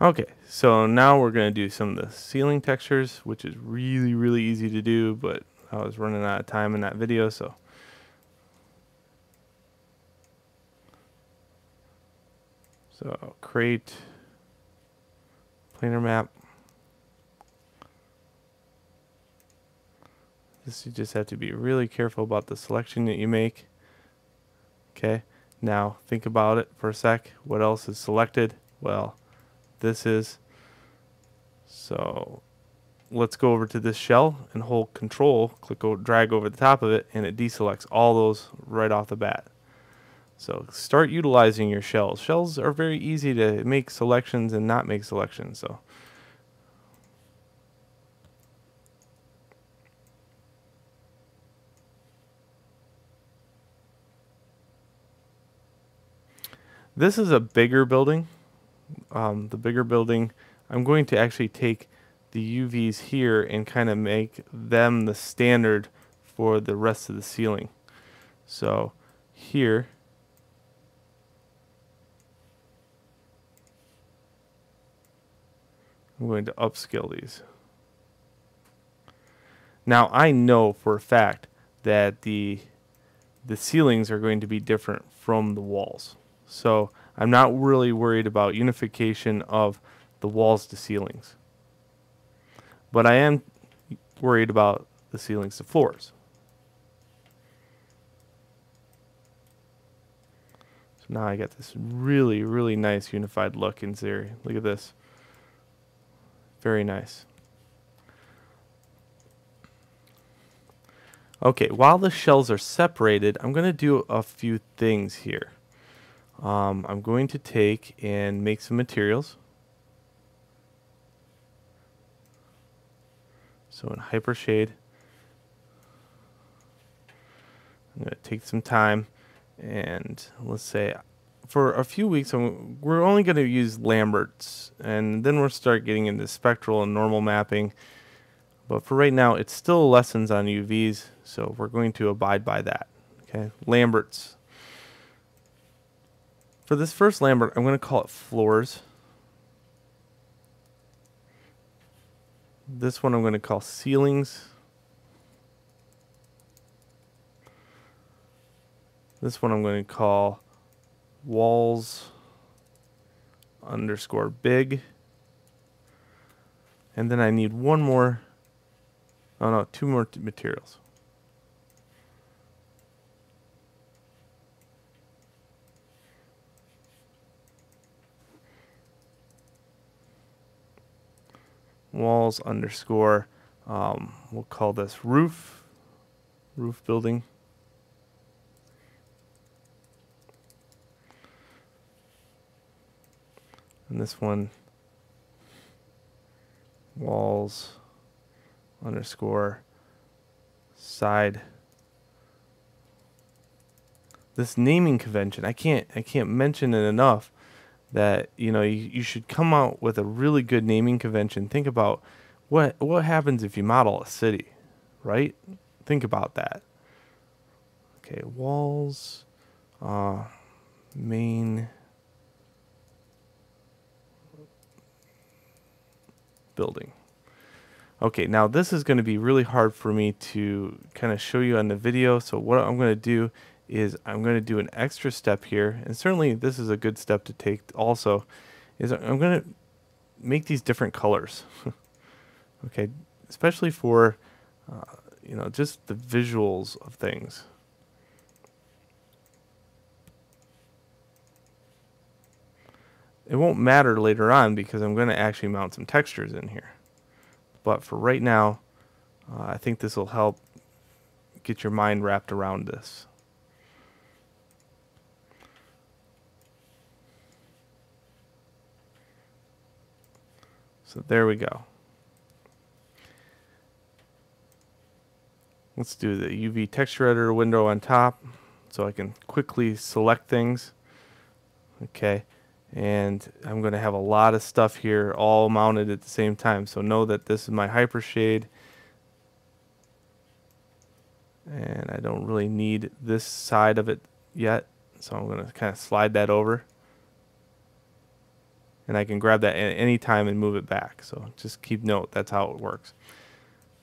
Okay, so now we're going to do some of the ceiling textures, which is really easy to do, but I was running out of time in that video, so create planar map. This, you just have to be really careful about the selection that you make. Okay, now think about it for a sec. What else is selected? Well, this is. So let's go over to this shell and hold control, drag over the top of it, and it deselects all those right off the bat. So start utilizing your shells. Shells are very easy to make selections and not make selections. So this is a bigger building. The bigger building, I'm going to actually take the UVs here and kind of make them the standard for the rest of the ceiling. So here, I'm going to upscale these. Now I know for a fact that the ceilings are going to be different from the walls. So I'm not really worried about unification of the walls to ceilings. But I am worried about the ceilings to floors. So now I got this really nice unified look in Xeri. Look at this. Very nice. Okay, while the shells are separated, I'm going to do a few things here. I'm going to take and make some materials. So in Hypershade, I'm going to take some time and let's say for a few weeks we're only going to use Lamberts, and then we'll start getting into spectral and normal mapping. But for right now, it's still lessons on UVs, so we're going to abide by that. Okay, Lamberts. For this first Lambert, I'm going to call it floors. This one I'm going to call ceilings. This one I'm going to call walls underscore big. And then I need one more. Oh no, two more materials. Walls underscore, we'll call this roof building. And this one, walls underscore side. This naming convention, I can't mention it enough that you should come out with a really good naming convention. Think about what happens if you model a city, right? Think about that. Okay, walls, main building. Okay, now this is going to be really hard for me to kind of show you on the video. So what I'm going to do is I'm going to do an extra step here, and certainly this is a good step to take also, is I'm going to make these different colors. Okay, especially for just the visuals of things. It won't matter later on because I'm going to actually mount some textures in here. But for right now, I think this will help get your mind wrapped around this. So there we go. Let's do the UV texture editor window on top so I can quickly select things. Okay, and I'm going to have a lot of stuff here all mounted at the same time. So know that this is my Hypershade, and I don't really need this side of it yet. So I'm going to kind of slide that over. and I can grab that at any time and move it back. So just keep note, that's how it works.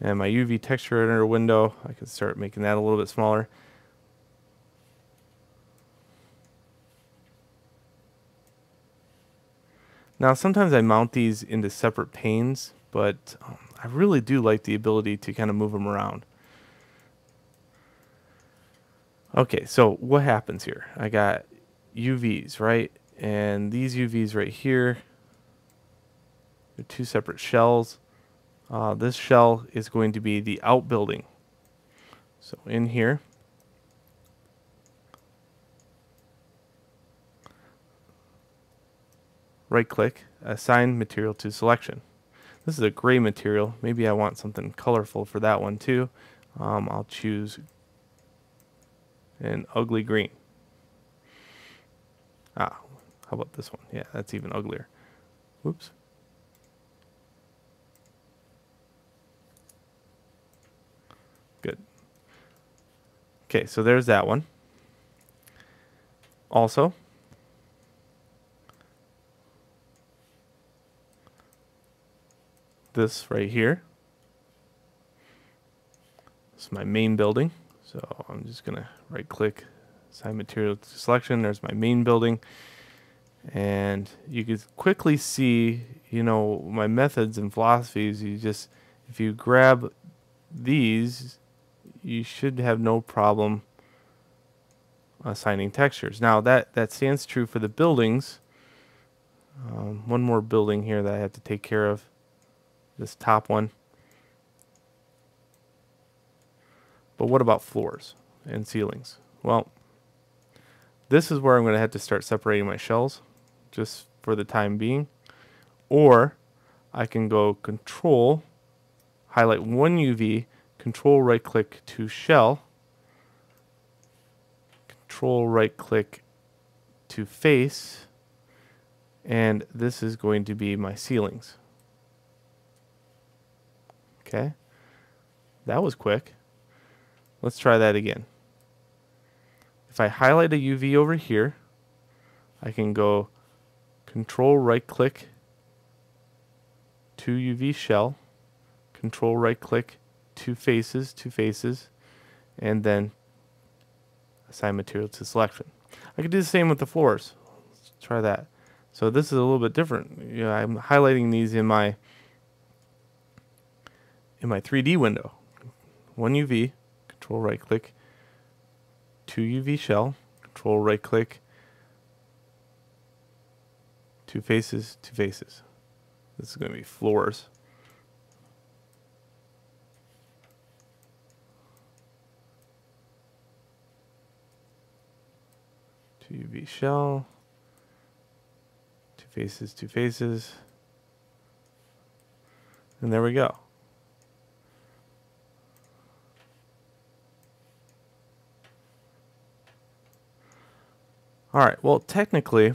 And my UV texture editor window, I can start making that a little bit smaller. Now sometimes I mount these into separate panes, but I really do like the ability to kind of move them around. Okay, so what happens here? I got UVs, right? And these UVs right here, they're two separate shells. This shell is going to be the outbuilding. So in here, right click, assign material to selection. This is a gray material. Maybe I want something colorful for that one too. I'll choose an ugly green. How about this one? Yeah, that's even uglier. Whoops. Good. Okay, so there's that one. Also, this right here. This is my main building. So I'm just going to right click, assign material to selection. There's my main building. And you can quickly see, you know, my methods and philosophies. If you grab these, you should have no problem assigning textures. Now that stands true for the buildings. One more building here that I have to take care of. This top one. But what about floors and ceilings? Well, this is where I'm going to have to start separating my shells just for the time being. Or I can go Control, highlight one UV, Control right click to shell, Control right click to face, and this is going to be my ceilings. Okay, that was quick. Let's try that again. If I highlight a UV over here, I can go Control right click to UV shell, Control right click to faces, and then assign material to selection. I could do the same with the floors. Let's try that. So this is a little bit different. You know, I'm highlighting these in my 3D window. One UV, Control right click to UV shell, Control right click to faces. This is going to be floors. To UV shell, two faces, and there we go. All right, well, technically,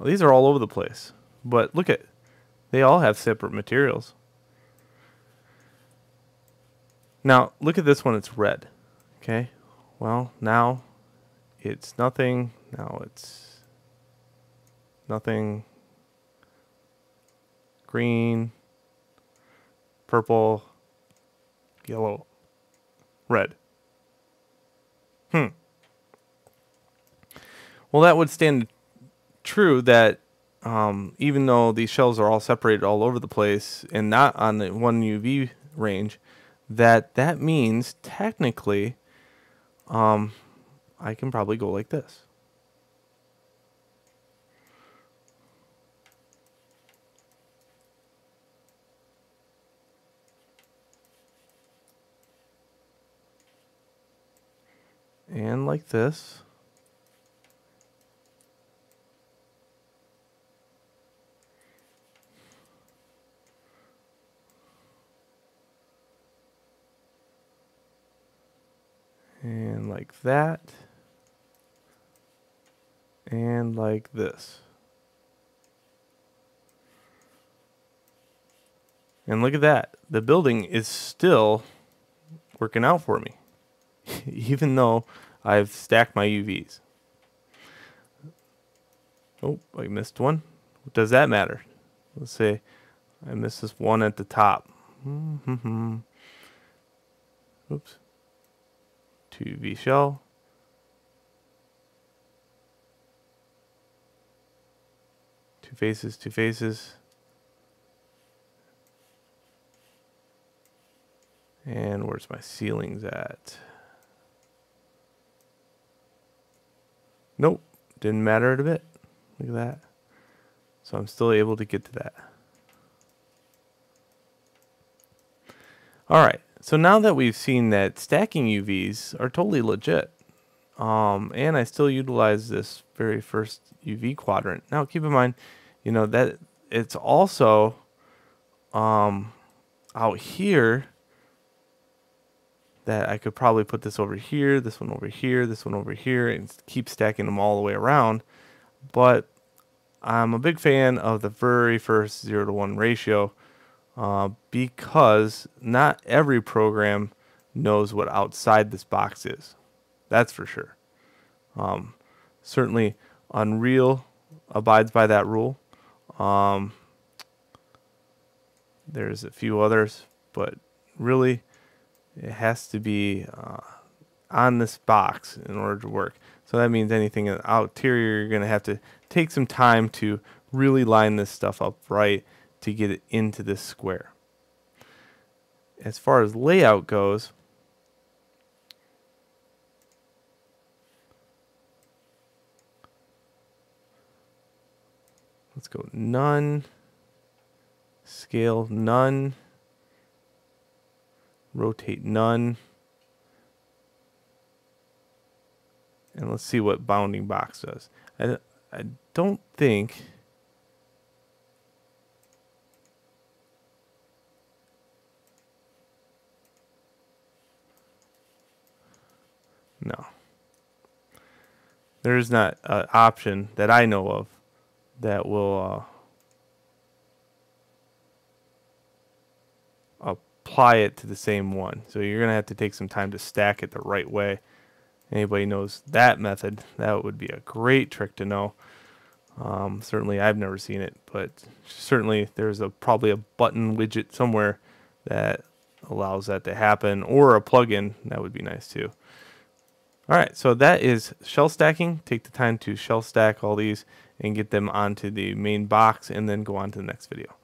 these are all over the place, but look at, they all have separate materials. Now, look at this one, it's red. Okay, well, now it's nothing, now it's nothing, green, purple, yellow, red. Well, that would stand true that even though these shells are all separated all over the place and not on the one UV range, that means technically I can probably go like this. And like this. And like that. And like this. And look at that. The building is still working out for me. Even though I've stacked my UVs. Oh, I missed one. Does that matter? Let's say I miss this one at the top. Oops. 2UV shell. Two faces, two faces. And where's my ceilings at? Nope, didn't matter a bit. Look at that. So I'm still able to get to that. All right, so now that we've seen that stacking UVs are totally legit, and I still utilize this very first UV quadrant. Now keep in mind, you know, that it's also out here that I could probably put this over here, this one over here, this one over here, and keep stacking them all the way around. But I'm a big fan of the very first 0:1 ratio because not every program knows what outside this box is. That's for sure. Certainly Unreal abides by that rule. There's a few others, but really it has to be on this box in order to work. So that means anything in the outerior, you're going to have to take some time to really line this stuff up right to get it into this square. As far as layout goes, let's go none, scale none, rotate none, and let's see what bounding box does. I don't think no. There is not an option that I know of that will apply it to the same one. So you're going to have to take some time to stack it the right way. Anybody knows that method, that would be a great trick to know. Certainly I've never seen it, but certainly there's probably a button widget somewhere that allows that to happen, or a plugin. That would be nice too. All right, so that is shell stacking. Take the time to shell stack all these and get them onto the main box, and then go on to the next video.